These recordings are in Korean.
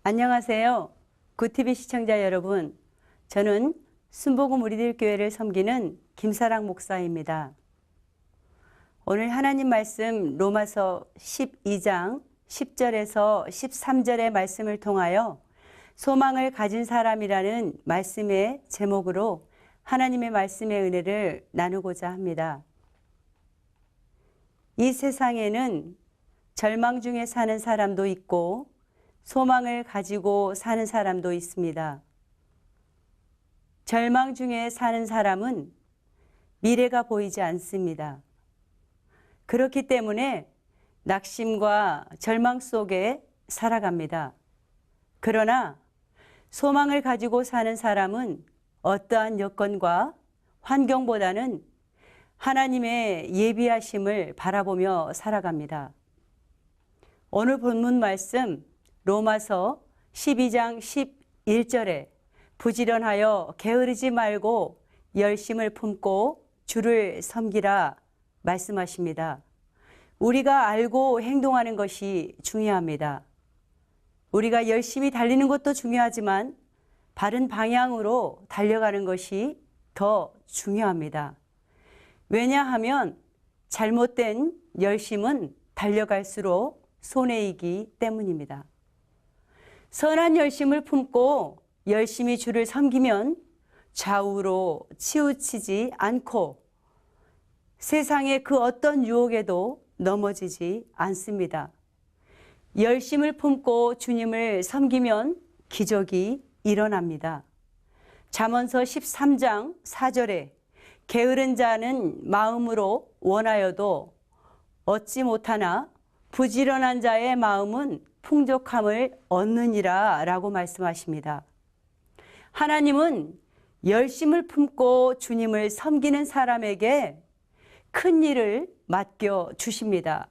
안녕하세요. 굿TV 시청자 여러분. 저는 순복음 우리들 교회를 섬기는 김사랑 목사입니다. 오늘 하나님 말씀 로마서 12장 10절에서 13절의 말씀을 통하여 소망을 가진 사람이라는 말씀의 제목으로 하나님의 말씀의 은혜를 나누고자 합니다. 이 세상에는 절망 중에 사는 사람도 있고 소망을 가지고 사는 사람도 있습니다. 절망 중에 사는 사람은 미래가 보이지 않습니다. 그렇기 때문에 낙심과 절망 속에 살아갑니다. 그러나 소망을 가지고 사는 사람은 어떠한 여건과 환경보다는 하나님의 예비하심을 바라보며 살아갑니다. 오늘 본문 말씀 로마서 12장 11절에 부지런하여 게으르지 말고 열심을 품고 주를 섬기라 말씀하십니다. 우리가 알고 행동하는 것이 중요합니다. 우리가 열심히 달리는 것도 중요하지만 바른 방향으로 달려가는 것이 더 중요합니다. 왜냐하면 잘못된 열심은 달려갈수록 손해이기 때문입니다. 선한 열심을 품고 열심히 주를 섬기면 좌우로 치우치지 않고 세상의 그 어떤 유혹에도 넘어지지 않습니다. 열심을 품고 주님을 섬기면 기적이 일어납니다. 잠언서 13장 4절에 게으른 자는 마음으로 원하여도 얻지 못하나 부지런한 자의 마음은 풍족함을 얻느니라 라고 말씀하십니다. 하나님은 열심을 품고 주님을 섬기는 사람에게 큰 일을 맡겨 주십니다.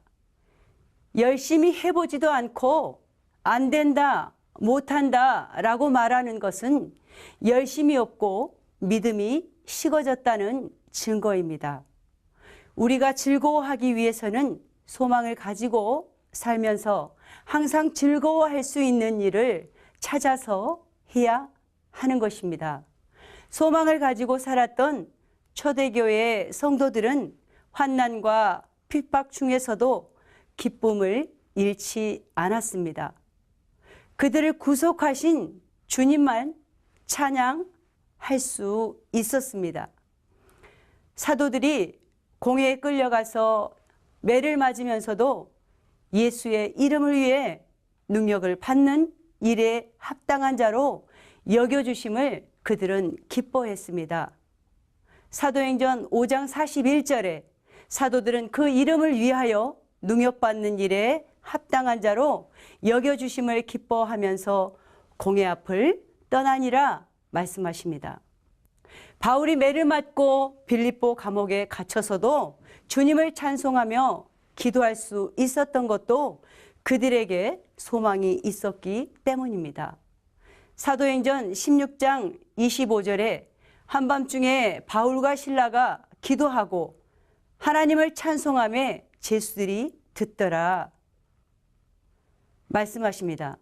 열심히 해보지도 않고 안 된다, 못한다 라고 말하는 것은 열심이 없고 믿음이 식어졌다는 증거입니다. 우리가 즐거워하기 위해서는 소망을 가지고 살면서 항상 즐거워할 수 있는 일을 찾아서 해야 하는 것입니다. 소망을 가지고 살았던 초대교회 성도들은 환난과 핍박 중에서도 기쁨을 잃지 않았습니다. 그들을 구속하신 주님만 찬양할 수 있었습니다. 사도들이 공회에 끌려가서 매를 맞으면서도 예수의 이름을 위해 능력을 받는 일에 합당한 자로 여겨주심을 그들은 기뻐했습니다. 사도행전 5장 41절에 사도들은 그 이름을 위하여 능력받는 일에 합당한 자로 여겨주심을 기뻐하면서 공회 앞을 떠나니라 말씀하십니다. 바울이 매를 맞고 빌립보 감옥에 갇혀서도 주님을 찬송하며 기도할 수 있었던 것도 그들에게 소망이 있었기 때문입니다. 사도행전 16장 25절에 한밤중에 바울과 실라가 기도하고 하나님을 찬송하며 제수들이 듣더라 말씀하십니다.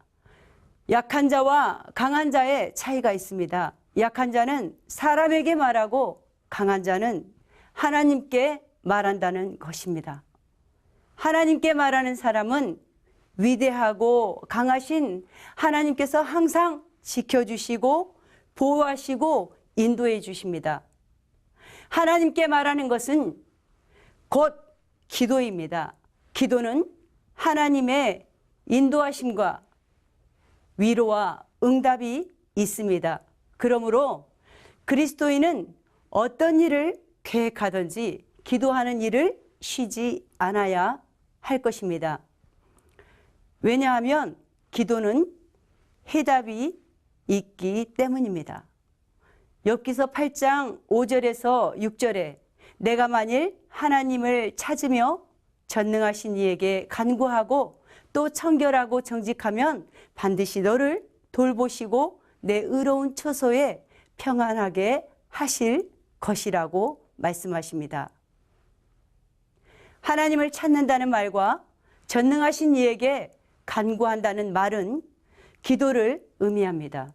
약한 자와 강한 자의 차이가 있습니다. 약한 자는 사람에게 말하고 강한 자는 하나님께 말한다는 것입니다. 하나님께 말하는 사람은 위대하고 강하신 하나님께서 항상 지켜주시고 보호하시고 인도해 주십니다. 하나님께 말하는 것은 곧 기도입니다. 기도는 하나님의 인도하심과 위로와 응답이 있습니다. 그러므로 그리스도인은 어떤 일을 계획하든지 기도하는 일을 쉬지 않아야 할 것입니다. 왜냐하면 기도는 해답이 있기 때문입니다. 욥기서 8장 5절에서 6절에 내가 만일 하나님을 찾으며 전능하신 이에게 간구하고 또 청결하고 정직하면 반드시 너를 돌보시고 내 의로운 처소에 평안하게 하실 것이라고 말씀하십니다. 하나님을 찾는다는 말과 전능하신 이에게 간구한다는 말은 기도를 의미합니다.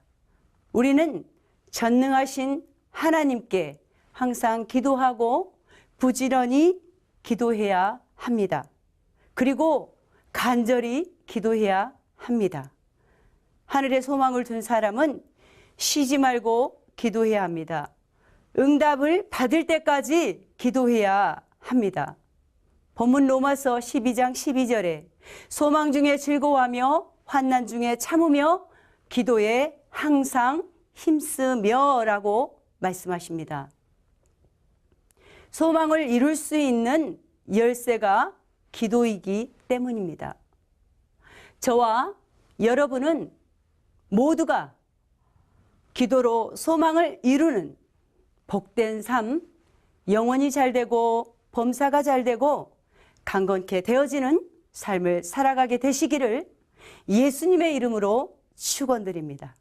우리는 전능하신 하나님께 항상 기도하고 부지런히 기도해야 합니다. 그리고 간절히 기도해야 합니다. 하늘에 소망을 둔 사람은 쉬지 말고 기도해야 합니다. 응답을 받을 때까지 기도해야 합니다. 본문 로마서 12장 12절에 소망 중에 즐거워하며 환난 중에 참으며 기도에 항상 힘쓰며 라고 말씀하십니다. 소망을 이룰 수 있는 열쇠가 기도이기 때문입니다. 저와 여러분은 모두가 기도로 소망을 이루는 복된 삶, 영혼이 잘되고 범사가 잘되고 강건케 되어지는 삶을 살아가게 되시기를 예수님의 이름으로 축원드립니다.